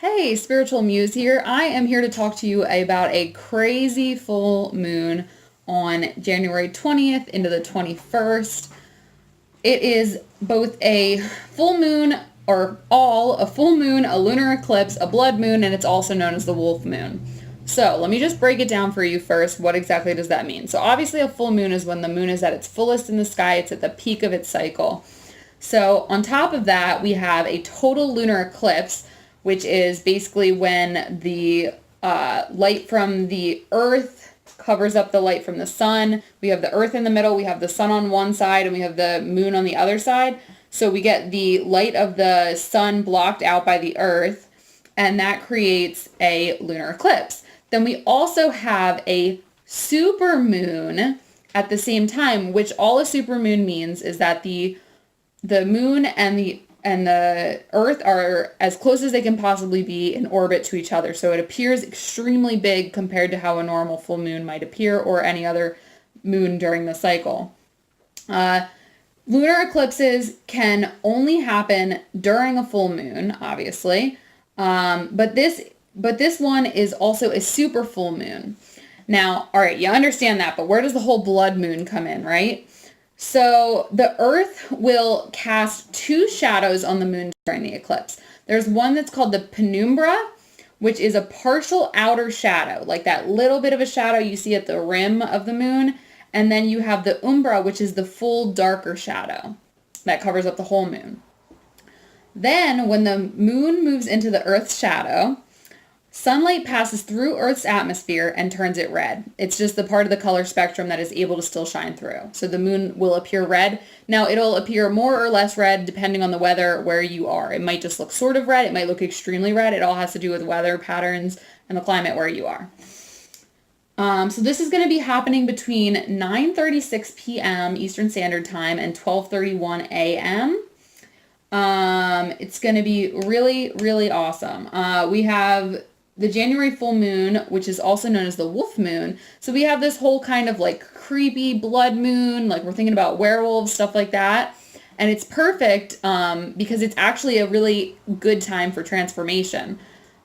Hey, Spiritual Muse here. I am here to talk to you about a crazy full moon on January 20th into the 21st. It is both a full moon, a full moon, a lunar eclipse, a blood moon, and it's also known as the wolf moon. So let me just break it down for you first. What exactly does that mean? So obviously a full moon is when the moon is at its fullest in the sky. It's at the peak of its cycle. So on top of that, we have a total lunar eclipse, which is basically when the light from the Earth covers up the light from the sun. We have the Earth in the middle, we have the sun on one side, and we have the moon on the other side. So we get the light of the sun blocked out by the Earth, and that creates a lunar eclipse. Then we also have a super moon at the same time, which all a super moon means is that the moon and the Earth are as close as they can possibly be in orbit to each other. So it appears extremely big compared to how a normal full moon might appear or any other moon during the cycle. Lunar eclipses can only happen during a full moon, obviously. But this one is also a super full moon. Now, all right, you understand that, but where does the whole blood moon come in, right? So the Earth will cast two shadows on the moon during the eclipse. There's one that's called the penumbra, which is a partial outer shadow, like that little bit of a shadow you see at the rim of the moon. And then you have the umbra, which is the full darker shadow that covers up the whole moon. Then when the moon moves into the Earth's shadow, sunlight passes through Earth's atmosphere and turns it red. It's just the part of the color spectrum that is able to still shine through. So the moon will appear red. Now it'll appear more or less red depending on the weather where you are. It might just look sort of red. It might look extremely red. It all has to do with weather patterns and the climate where you are. So this is going to be happening between 9:36 p.m. Eastern Standard Time and 12:31 a.m. It's going to be really, really awesome. We have the January full moon, which is also known as the wolf moon. So we have this whole kind of like creepy blood moon, like we're thinking about werewolves, stuff like that. And it's perfect because it's actually a really good time for transformation.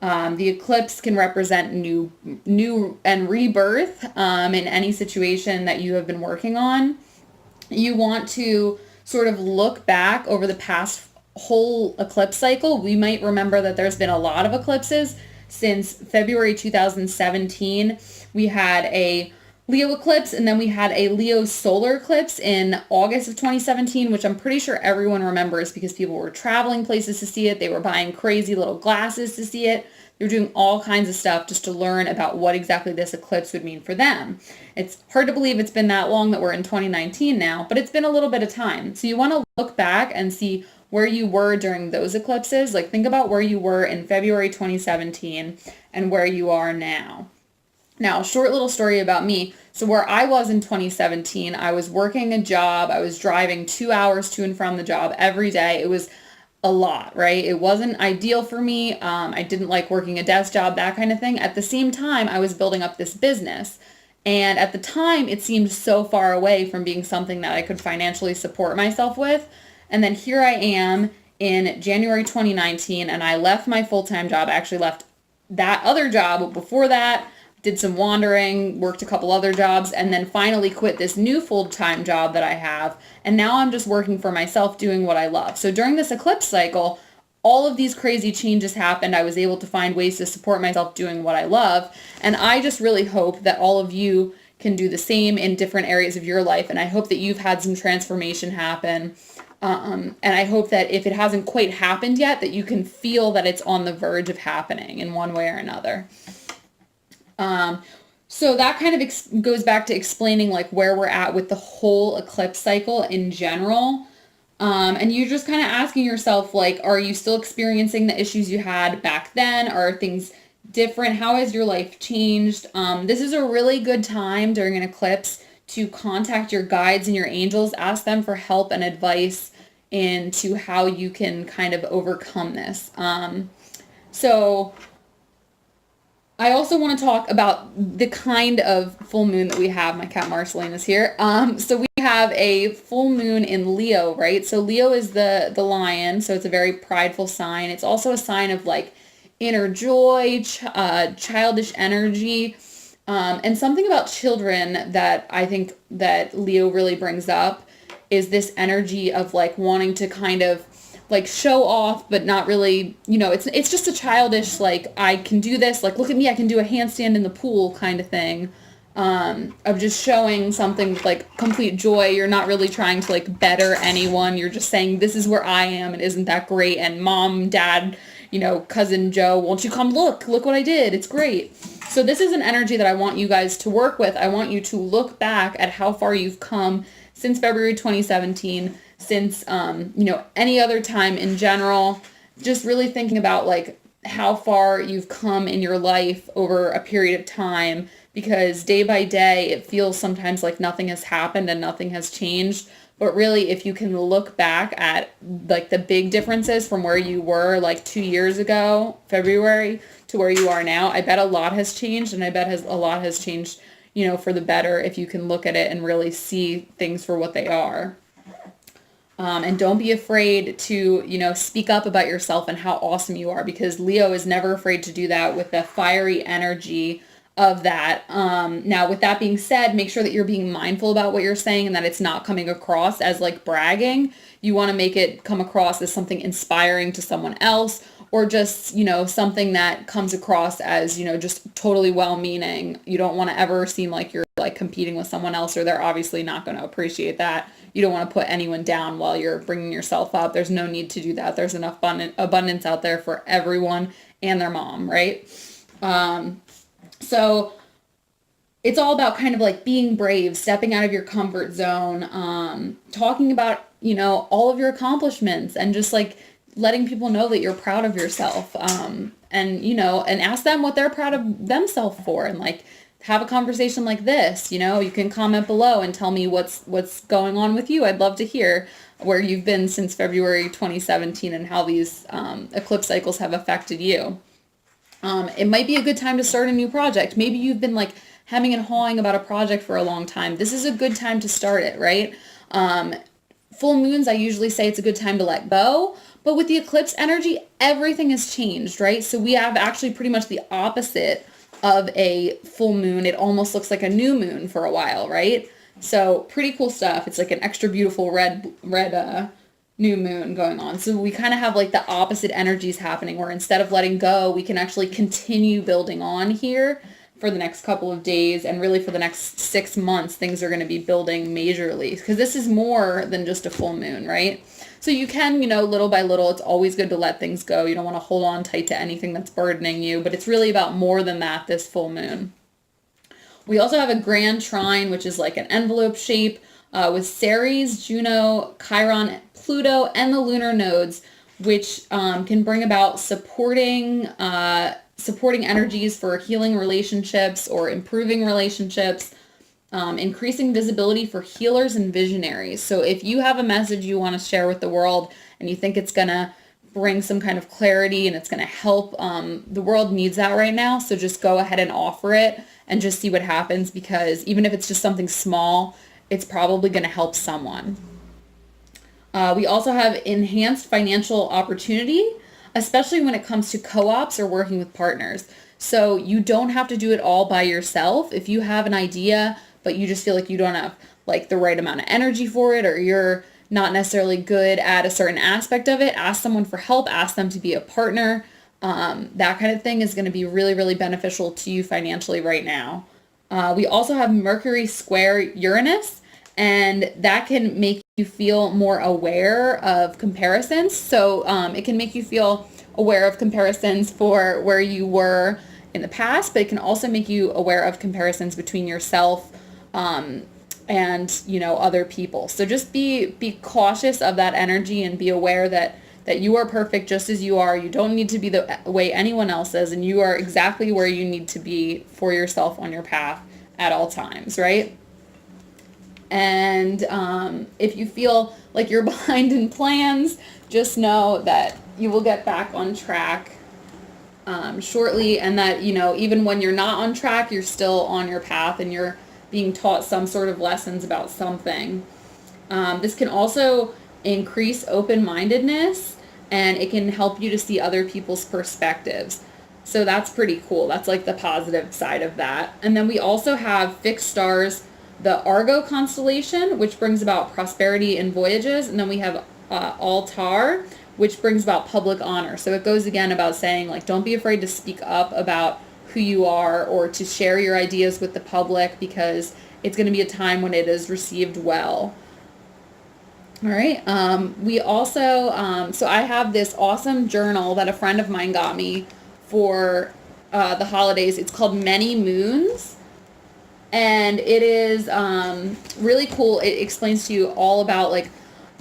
The eclipse can represent new and rebirth in any situation that you have been working on. You want to sort of look back over the past whole eclipse cycle. We might remember that there's been a lot of eclipses. Since February 2017, we had a Leo eclipse, and then we had a Leo solar eclipse in August of 2017, which I'm pretty sure everyone remembers because people were traveling places to see it. They were buying crazy little glasses to see it. They're doing all kinds of stuff just to learn about what exactly this eclipse would mean for them. It's hard to believe it's been that long that we're in 2019 now, but it's been a little bit of time. So you want to look back and see where you were during those eclipses. Like think about where you were in February 2017 and where you are now. Now, short little story about me. So where I was in 2017, I was working a job. I was driving 2 hours to and from the job every day. It was a lot, right? It wasn't ideal for me. I didn't like working a desk job, that kind of thing. At the same time, I was building up this business. And at the time, it seemed so far away from being something that I could financially support myself with. And then here I am in January 2019, and I left my full-time job. I actually left that other job before that, did some wandering, worked a couple other jobs, and then finally quit this new full-time job that I have. And now I'm just working for myself, doing what I love. So during this eclipse cycle, all of these crazy changes happened. I was able to find ways to support myself doing what I love. And I just really hope that all of you can do the same in different areas of your life. And I hope that you've had some transformation happen. And I hope that if it hasn't quite happened yet, that you can feel that it's on the verge of happening in one way or another. So that kind of goes back to explaining like where we're at with the whole eclipse cycle in general. And you're just kind of asking yourself, like, are you still experiencing the issues you had back then? Are things different? How has your life changed? This is a really good time during an eclipse to contact your guides and your angels, ask them for help and advice into how you can kind of overcome this. So I also want to talk about the kind of full moon that we have. My cat Marceline is here. So we have a full moon in Leo, right? So Leo is the lion, so it's a very prideful sign. It's also a sign of like inner joy, childish energy. And something about children that I think that Leo really brings up is this energy of like wanting to kind of like show off, but not really, it's just a childish, like, I can do this, like, look at me, I can do a handstand in the pool kind of thing. Of just showing something with like complete joy. You're not really trying to like better anyone. You're just saying, this is where I am and isn't that great? And mom, dad, cousin Joe, won't you come look what I did? It's great. So this is an energy that I want you guys to work with. I want you to look back at how far you've come since February 2017, since, any other time in general, just really thinking about like how far you've come in your life over a period of time, because day by day it feels sometimes like nothing has happened and nothing has changed. But really, if you can look back at like the big differences from where you were like 2 years ago, February, to where you are now, I bet a lot has changed, and I bet a lot has changed, for the better, if you can look at it and really see things for what they are. And don't be afraid to, speak up about yourself and how awesome you are, because Leo is never afraid to do that with the fiery energy of that. Now, with that being said, make sure that you're being mindful about what you're saying and that it's not coming across as like bragging. You want to make it come across as something inspiring to someone else, or just, something that comes across as, just totally well-meaning. You don't want to ever seem like you're like competing with someone else, or they're obviously not going to appreciate that. You don't want to put anyone down while you're bringing yourself up. There's no need to do that. There's enough abundance out there for everyone and their mom, right? So it's all about kind of like being brave, stepping out of your comfort zone, talking about, all of your accomplishments, and just like letting people know that you're proud of yourself. And ask them what they're proud of themselves for, and like have a conversation like this. You can comment below and tell me what's going on with you. I'd love to hear where you've been since February 2017 and how these eclipse cycles have affected you. It might be a good time to start a new project. Maybe you've been like hemming and hawing about a project for a long time. This is a good time to start it, right? Full moons, I usually say it's a good time to let go. But with the eclipse energy, everything has changed, right? So we have actually pretty much the opposite of a full moon. It almost looks like a new moon for a while, right? So pretty cool stuff. It's like an extra beautiful red new moon going on. So we kind of have like the opposite energies happening, where instead of letting go, we can actually continue building on here for the next couple of days, and really for the next 6 months, things are going to be building majorly, because this is more than just a full moon, right? So you can, little by little, it's always good to let things go. You don't want to hold on tight to anything that's burdening you, but it's really about more than that this full moon. We also have a grand trine, which is like an envelope shape with Ceres, Juno, Chiron, Pluto, and the lunar nodes, which can bring about supporting energies for healing relationships or improving relationships, increasing visibility for healers and visionaries. So if you have a message you want to share with the world and you think it's going to bring some kind of clarity and it's going to help, the world needs that right now. So just go ahead and offer it and just see what happens, because even if it's just something small, it's probably going to help someone. We also have enhanced financial opportunity, especially when it comes to co-ops or working with partners. So you don't have to do it all by yourself. If you have an idea, but you just feel like you don't have like the right amount of energy for it, or you're not necessarily good at a certain aspect of it, ask someone for help, ask them to be a partner. That kind of thing is going to be really, really beneficial to you financially right now. We also have Mercury square Uranus, and that can make you feel more aware of comparisons. So it can make you feel aware of comparisons for where you were in the past, but it can also make you aware of comparisons between yourself and other people. So just be cautious of that energy, and be aware that you are perfect just as you are. You don't need to be the way anyone else is, and you are exactly where you need to be for yourself on your path at all times, right? And if you feel like you're behind in plans, just know that you will get back on track shortly, and that, even when you're not on track, you're still on your path and you're being taught some sort of lessons about something. This can also increase open-mindedness and it can help you to see other people's perspectives. So that's pretty cool. That's like the positive side of that. And then we also have fixed stars, the Argo constellation, which brings about prosperity in voyages. And then we have Altar, which brings about public honor. So it goes again about saying, like, don't be afraid to speak up about who you are or to share your ideas with the public, because it's going to be a time when it is received well. All right. We also, so I have this awesome journal that a friend of mine got me for the holidays. It's called Many Moons. And it is really cool. It explains to you all about like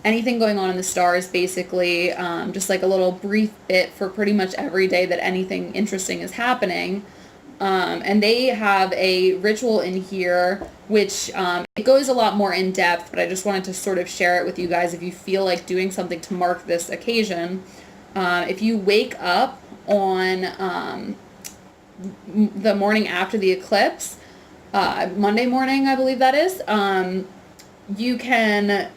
anything going on in the stars, basically, just like a little brief bit for pretty much every day that anything interesting is happening. And they have a ritual in here, which it goes a lot more in depth, but I just wanted to sort of share it with you guys if you feel like doing something to mark this occasion. If you wake up on the morning after the eclipse, Monday morning, I believe that is, you can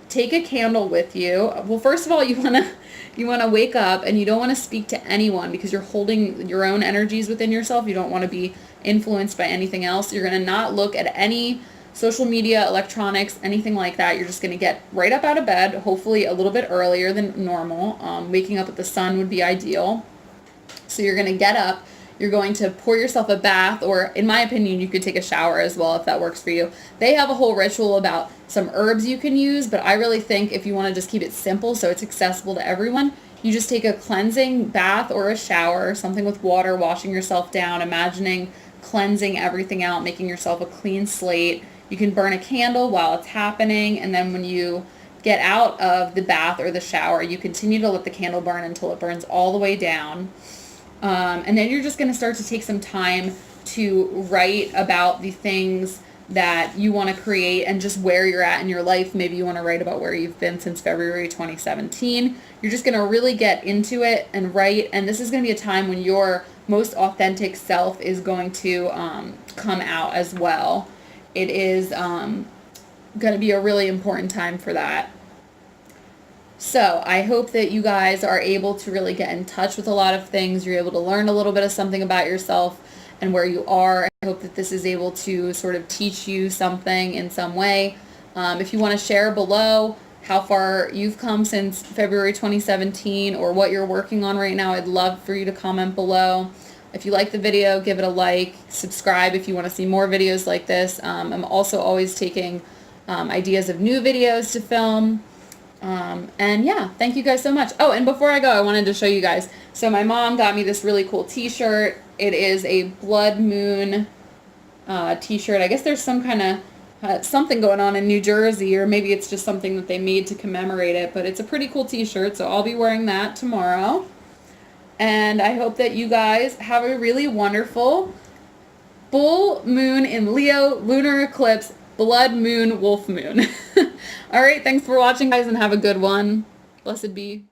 take a candle with you. Well, first of all, you want to wake up, and you don't want to speak to anyone because you're holding your own energies within yourself. You don't want to be influenced by anything else. You're going to not look at any social media, electronics, anything like that. You're just going to get right up out of bed, hopefully a little bit earlier than normal. Waking up with the sun would be ideal. So you're going to get up. You're going to pour yourself a bath, or in my opinion, you could take a shower as well if that works for you. They have a whole ritual about some herbs you can use, but I really think if you want to just keep it simple so it's accessible to everyone, you just take a cleansing bath or a shower, something with water, washing yourself down, imagining cleansing everything out, making yourself a clean slate. You can burn a candle while it's happening, and then when you get out of the bath or the shower, you continue to let the candle burn until it burns all the way down. And then you're just going to start to take some time to write about the things that you want to create and just where you're at in your life. Maybe you want to write about where you've been since February 2017. You're just going to really get into it and write. And this is going to be a time when your most authentic self is going to come out as well. It is going to be a really important time for that. So I hope that you guys are able to really get in touch with a lot of things. You're able to learn a little bit of something about yourself and where you are. I hope that this is able to sort of teach you something in some way. If you want to share below how far you've come since February 2017 or what you're working on right now, I'd love for you to comment below. If you like the video, give it a like. Subscribe if you want to see more videos like this. I'm also always taking ideas of new videos to film. And yeah, thank you guys so much. Oh, and before I go, I wanted to show you guys. So my mom got me this really cool t-shirt. It is a blood moon t-shirt. I guess there's some kind of something going on in New Jersey, or maybe it's just something that they made to commemorate it, but it's a pretty cool t-shirt, so I'll be wearing that tomorrow. And I hope that you guys have a really wonderful full moon in Leo, lunar eclipse, blood moon, wolf moon. All right, thanks for watching, guys, and have a good one. Blessed be.